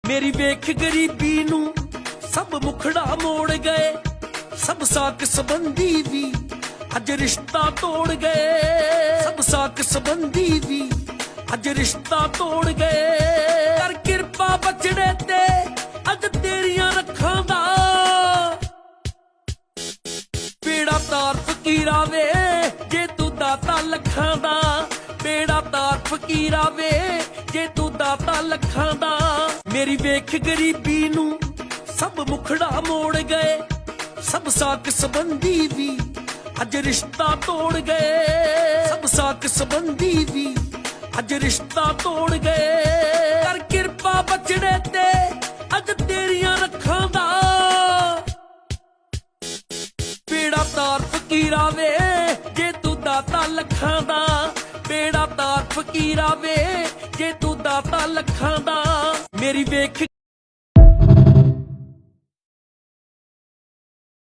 ਮੇਰੀ ਵੇਖ ਗਰੀਬੀ ਨੂੰ ਸਭ ਮੁਖੜਾ ਮੋੜ ਗਏ, ਸਭ ਸਾਕ ਸੰਬੰਧੀ ਵੀ ਅੱਜ ਰਿਸ਼ਤਾ ਤੋੜ ਗਏ, ਸਭ ਸਾਕ ਸੰਬੰਧੀ ਵੀ ਅੱਜ ਰਿਸ਼ਤਾ ਤੋੜ ਗਏ। ਕਰ ਕਿਰਪਾ ਬਚੜੇ ਤੇ ਅੱਜ ਤੇਰੀਆਂ ਰੱਖਾਂ ਦਾ, ਬੇੜਾ ਤਾਰ ਫਕੀਰਾ ਵੇ ਜੇ ਤੂੰ ਦਾਤਾ ਲੱਖਾਂ ਦਾ, ਬੇੜਾ ਤਾਰ ਫਕੀਰਾ ਵੇ ਜੇ ਤੂੰ ਦਾਤਾ ਲੱਖਾਂ ਦਾ। ਮੇਰੀ ਵੇਖ ਗਰੀਬੀ ਨੂੰ ਸਭ ਮੁਖੜਾ ਮੋੜ ਗਏ, ਸਭ ਸਾਕ ਸੰਬੰਧੀ ਵੀ ਅੱਜ ਰਿਸ਼ਤਾ ਤੋੜ ਗਏ, ਸਭ ਸਾਕ ਸੰਬੰਧੀ ਵੀ ਅੱਜ ਰਿਸ਼ਤਾ ਤੋੜ ਗਏ। ਕਰ ਕਿਰਪਾ ਬਚੜੇ ਤੇ ਅੱਜ ਤੇਰੀਆਂ ਰੱਖਾਂ ਦਾ, ਬੇੜਾ ਤਾਰ ਫਕੀਰਾ ਵੇ ਜੇ ਤੂੰ ਦਾਤਾ ਲੱਖਾਂ ਦਾ, ਬੇੜਾ ਤਾਰ ਫਕੀਰਾ ਵੇ ਜੇ ਤੂੰ ਦਾਤਾ ਲੱਖਾਂ ਦਾ। ਮੇਰੀ ਵੇਖ